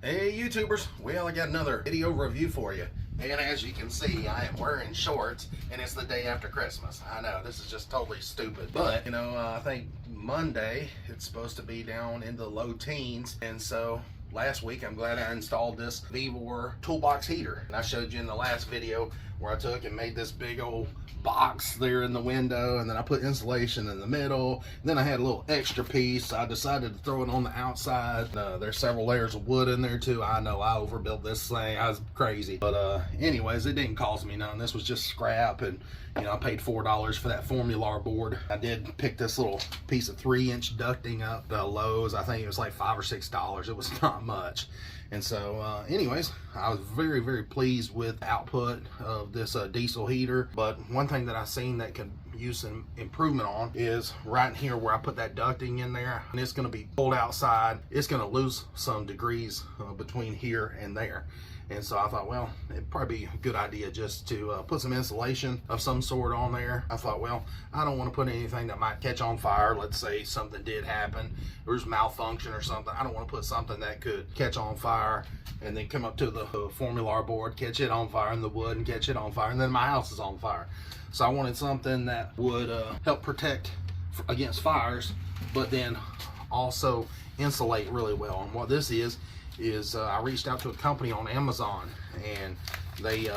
Hey YouTubers, well I got another video review for you. And as you can see, I am wearing shorts and it's the day after Christmas. I know, this is just totally stupid. But, you know, I think Monday, it's supposed to be down in the low teens. And so last week, I'm glad I installed this vevor toolbox heater. And I showed you in the last video where I took and made this big old box there in the window, and then I put insulation in the middle. Then I had a little extra piece, so I decided to throw it on the outside. There's several layers of wood in there too. I know I overbuilt this thing. I was crazy, but anyways, it didn't cost me none. This was just scrap, and you know, I paid $4 for that Formular board. I did pick this little piece of 3-inch ducting up Lowe's. I think it was like $5 or $6. It was not much. And so anyways, I was very, very pleased with the output of this diesel heater. But one thing that I've seen that could use some improvement on is right here where I put that ducting in there, and it's going to be cold outside. It's going to lose some degrees between here and there. And so I thought, well, it'd probably be a good idea just to put some insulation of some sort on there. I thought, well, I don't want to put anything that might catch on fire. Let's say something did happen, there's malfunction or something. I don't want to put something that could catch on fire and then come up to the Formular board, catch it on fire in the wood and catch it on fire, and then my house is on fire. So I wanted something that would help protect against fires, but then also insulate really well. And what this is I reached out to a company on Amazon, and they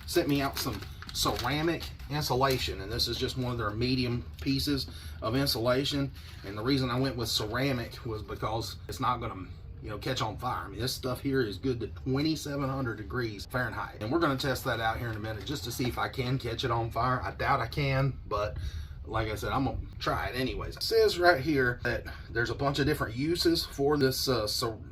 sent me out some ceramic insulation, and this is just one of their medium pieces of insulation. And the reason I went with ceramic was because it's not going to, you know, catch on fire. I mean, this stuff here is good to 2,700 degrees Fahrenheit, and we're going to test that out here in a minute just to see if I can catch it on fire. I doubt I can, but like I said, I'm gonna try it anyways. It says right here that there's a bunch of different uses for this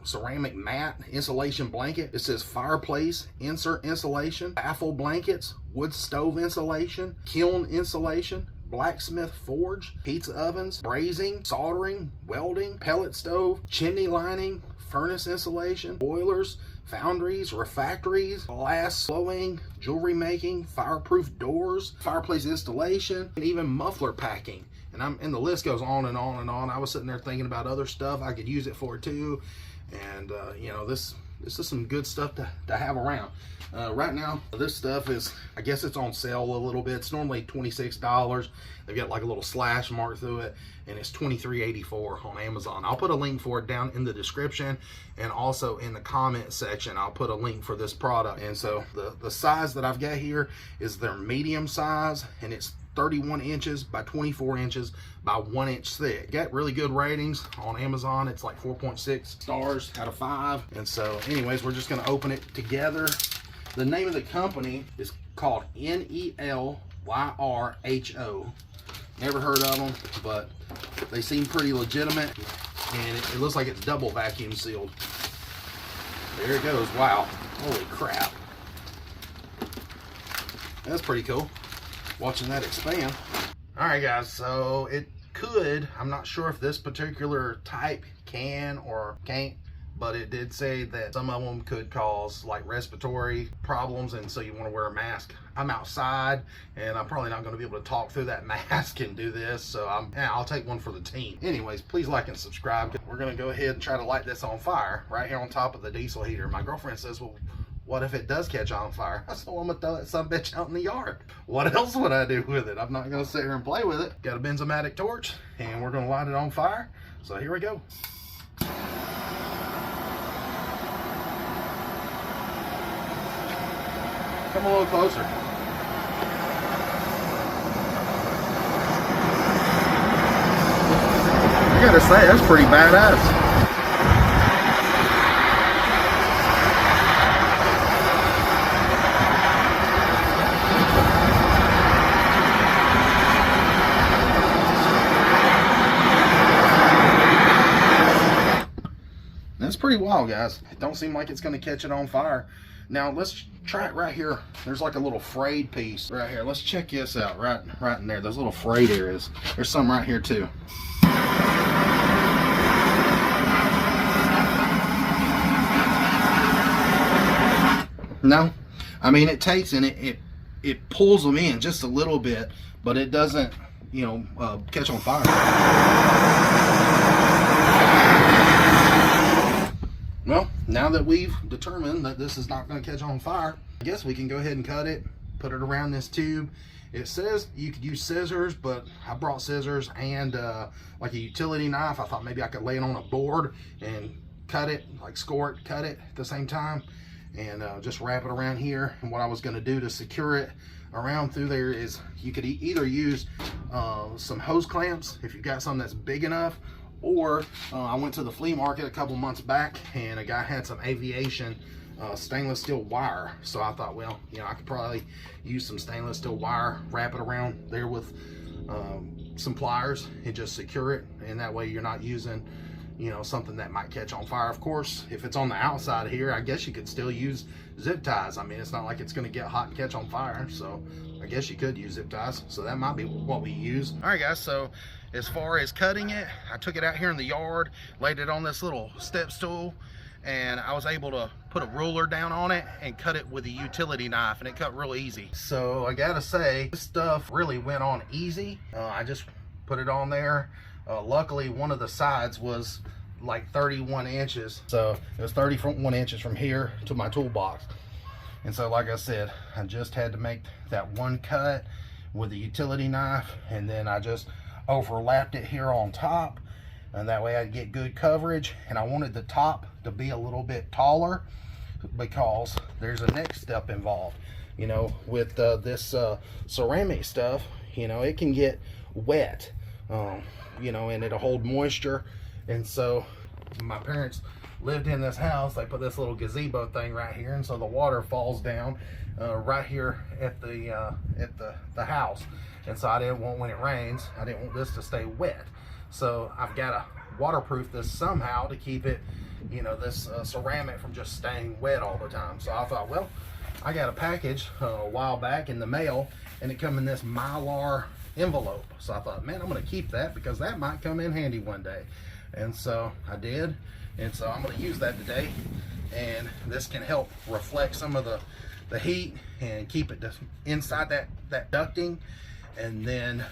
ceramic mat insulation blanket. It says fireplace insert insulation, baffle blankets, wood stove insulation, kiln insulation, blacksmith forge, pizza ovens, brazing, soldering, welding, pellet stove, chimney lining, furnace insulation, boilers, foundries, refractories, glass blowing, jewelry making, fireproof doors, fireplace installation, and even muffler packing. And the list goes on and on and on. I was sitting there thinking about other stuff I could use it for too. And you know, this is some good stuff to have around. Right now, this stuff is, I guess it's on sale a little bit. It's normally $26. They've got like a little slash mark through it, and it's $23.84 on Amazon. I'll put a link for it down in the description, and also in the comment section, I'll put a link for this product. And so the size that I've got here is their medium size, and it's 31 inches by 24 inches by 1 inch thick. Got really good ratings on Amazon. It's like 4.6 stars out of 5. And so anyways, we're just gonna open it together. The name of the company is called NELYRHO. Never heard of them, but they seem pretty legitimate, and it looks like it's double vacuum sealed. There it goes. Wow, holy crap. That's pretty cool, watching that expand. All right guys, so it could, I'm not sure if this particular type can or can't, but it did say that some of them could cause like respiratory problems, and so you want to wear a mask. I'm outside, and I'm probably not going to be able to talk through that mask and do this, so I'll take one for the team. Anyways, please like and subscribe. We're going to go ahead and try to light this on fire right here on top of the diesel heater. My girlfriend says, well, what if it does catch on fire? I said, well, I'm gonna throw that son of a bitch out in the yard. What else would I do with it? I'm not gonna sit here and play with it. Got a benzomatic torch, and we're gonna light it on fire. So here we go. Come a little closer. I gotta say, that's pretty badass. That's pretty wild, guys. It don't seem like it's going to catch it on fire. Now let's try it right here. There's like a little frayed piece right here. Let's check this out right in there. Those little frayed areas. There's some right here too. No, I mean, it takes and it pulls them in just a little bit, but it doesn't, you know, catch on fire. Well, now that we've determined that this is not going to catch on fire, I guess we can go ahead and cut it, put it around this tube. It says you could use scissors, but I brought scissors and like a utility knife. I thought maybe I could lay it on a board and cut it, like score it, cut it at the same time, and just wrap it around here. And what I was going to do to secure it around through there is you could either use some hose clamps if you've got some that's big enough, or I went to the flea market a couple months back and a guy had some aviation stainless steel wire. So I thought, well, you know, I could probably use some stainless steel wire, wrap it around there with some pliers and just secure it. And that way you're not using, you know, something that might catch on fire. Of course, if it's on the outside here, I guess you could still use zip ties. I mean, it's not like it's going to get hot and catch on fire. So I guess you could use zip ties. So that might be what we use. All right, guys. So as far as cutting it, I took it out here in the yard, laid it on this little step stool, and I was able to put a ruler down on it and cut it with a utility knife, and it cut real easy. So I gotta say, this stuff really went on easy. I just put it on there. Luckily, one of the sides was like 31 inches. So it was 31 inches from here to my toolbox. And so, like I said, I just had to make that one cut with a utility knife, and then I just overlapped it here on top, and that way I'd get good coverage. And I wanted the top to be a little bit taller because there's a next step involved. You know, with this ceramic stuff, you know, it can get wet, you know, and it'll hold moisture. And so my parents lived in this house. They put this little gazebo thing right here, and so the water falls down right here at the house. And so I didn't want, when it rains, I didn't want this to stay wet. So I've got to waterproof this somehow to keep it, you know, this ceramic from just staying wet all the time. So I thought, well, I got a package a while back in the mail, and it come in this Mylar envelope. So I thought, man, I'm going to keep that because that might come in handy one day. And so I did. And so I'm going to use that today. And this can help reflect some of the heat and keep it inside that ducting. And then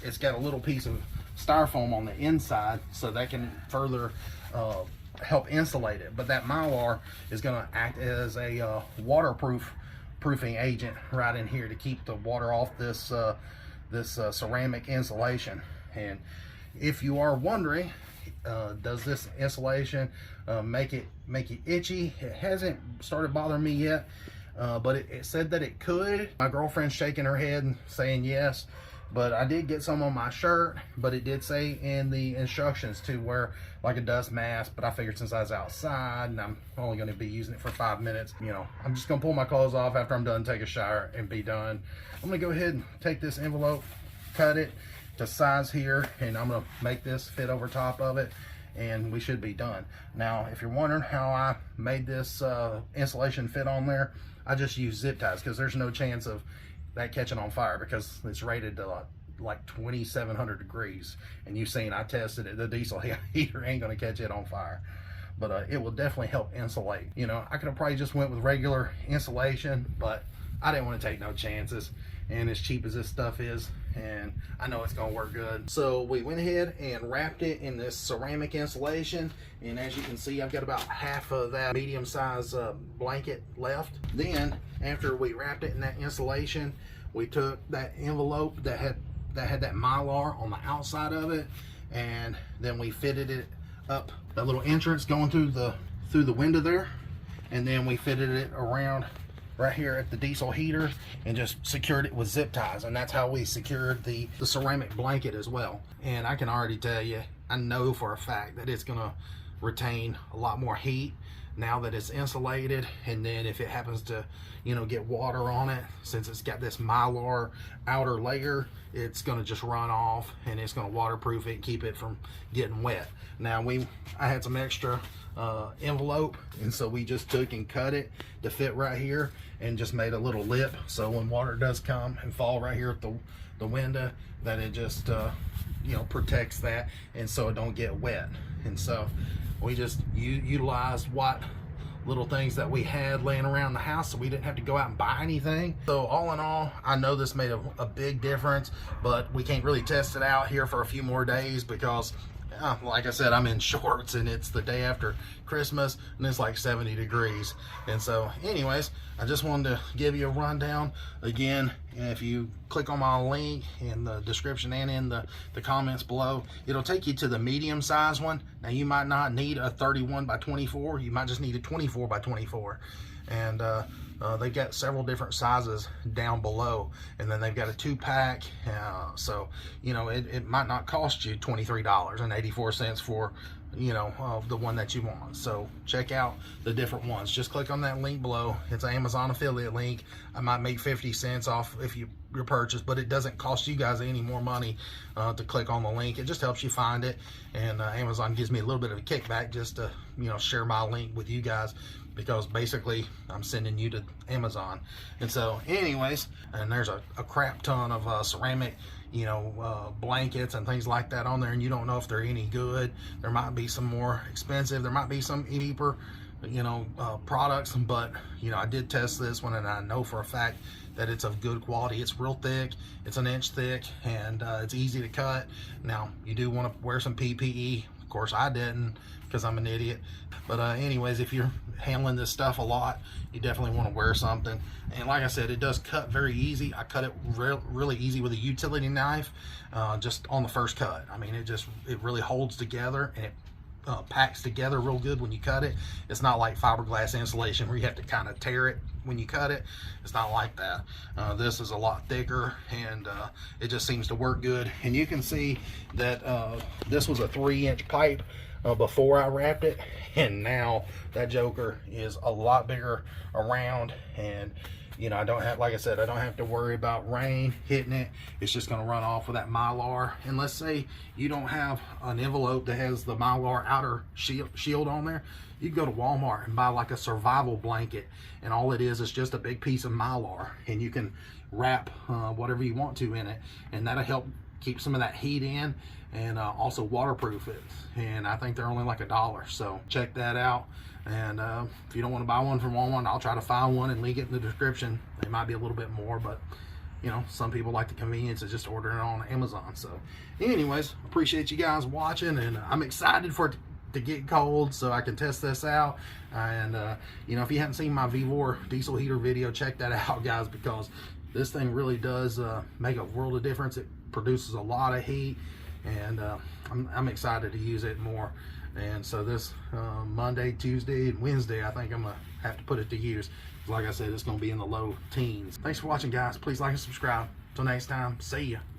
it's got a little piece of styrofoam on the inside, so that can further help insulate it. But that Mylar is going to act as a waterproofing agent right in here to keep the water off this ceramic insulation. And if you are wondering, does this insulation make it itchy? It hasn't started bothering me yet, but it said that it could. My girlfriend's shaking her head and saying yes, but I did get some on my shirt. But it did say in the instructions to wear like a dust mask, but I figured since I was outside and I'm only going to be using it for 5 minutes, you know, I'm just going to pull my clothes off after I'm done, take a shower, and be done. I'm going to go ahead and take this envelope, cut it to size here, and I'm going to make this fit over top of it, and we should be done. Now, if you're wondering how I made this insulation fit on there, I just used zip ties because there's no chance of that catching on fire because it's rated to like 2,700 degrees, and you've seen, I tested it, the diesel heater ain't going to catch it on fire. But it will definitely help insulate. You know, I could have probably just went with regular insulation, but I didn't want to take no chances. And as cheap as this stuff is, and I know it's gonna work good. So we went ahead and wrapped it in this ceramic insulation, and as you can see, I've got about half of that medium-sized blanket left. Then after we wrapped it in that insulation, we took that envelope that had that Mylar on the outside of it, and then we fitted it up that little entrance going through the window there, and then we fitted it around right here at the diesel heater and just secured it with zip ties. And that's how we secured the ceramic blanket as well. And I can already tell you, I know for a fact that it's gonna retain a lot more heat now that it's insulated. And then if it happens to, you know, get water on it, since it's got this Mylar outer layer, it's gonna just run off and it's gonna waterproof it and keep it from getting wet. Now I had some extra envelope, and so we just took and cut it to fit right here and just made a little lip, so when water does come and fall right here at the window, that it just you know, protects that, and so it don't get wet. And so we just utilized what little things that we had laying around the house, so we didn't have to go out and buy anything. So all in all, I know this made a big difference, but we can't really test it out here for a few more days because like I said, I'm in shorts and it's the day after Christmas and it's like 70 degrees. And so anyways, I just wanted to give you a rundown. Again, if you click on my link in the description and in the comments below, it'll take you to the medium size one. Now you might not need a 31 by 24, you might just need a 24 by 24. And they've got several different sizes down below, and then they've got a 2-pack. So you know, it might not cost you $23.84 for, you know, the one that you want. So check out the different ones. Just click on that link below. It's an Amazon affiliate link. I might make 50 cents off if your purchase, but it doesn't cost you guys any more money to click on the link. It just helps you find it, and Amazon gives me a little bit of a kickback just to, you know, share my link with you guys, because basically I'm sending you to Amazon. And so anyways, and there's a crap ton of ceramic, you know, blankets and things like that on there, and you don't know if they're any good. There might be some more expensive, there might be some cheaper, you know, products, but you know, I did test this one and I know for a fact that it's of good quality. It's real thick, it's an inch thick, and it's easy to cut. Now you do want to wear some PPE. Of course I didn't, because I'm an idiot. But anyways, if you're handling this stuff a lot, you definitely want to wear something. And like I said, it does cut very easy. I cut it really easy with a utility knife, just on the first cut. I mean, it really holds together, and it packs together real good when you cut it. It's not like fiberglass insulation where you have to kind of tear it when you cut it. It's not like that. This is a lot thicker, and it just seems to work good. And you can see that this was a 3-inch pipe before I wrapped it, and now that joker is a lot bigger around. And you know, I don't have, like I said, I don't have to worry about rain hitting it. It's just going to run off with that Mylar. And let's say you don't have an envelope that has the Mylar outer shield on there. You can go to Walmart and buy like a survival blanket, and all it is just a big piece of Mylar, and you can wrap whatever you want to in it, and that'll help keep some of that heat in, and also waterproof it. And I think they're only like $1, so check that out. And if you don't want to buy one from Walmart, I'll try to find one and link it in the description. They might be a little bit more, but you know, some people like the convenience of just ordering it on Amazon. So anyways, appreciate you guys watching, and I'm excited for it to get cold so I can test this out. And you know, if you haven't seen my vevor diesel heater video, check that out, guys, because this thing really does make a world of difference. It produces a lot of heat, and I'm excited to use it more. And so this Monday, Tuesday, and Wednesday, I think I'm gonna have to put it to use. Like I said, it's gonna be in the low teens. Thanks for watching, guys. Please like and subscribe. Till next time, see ya.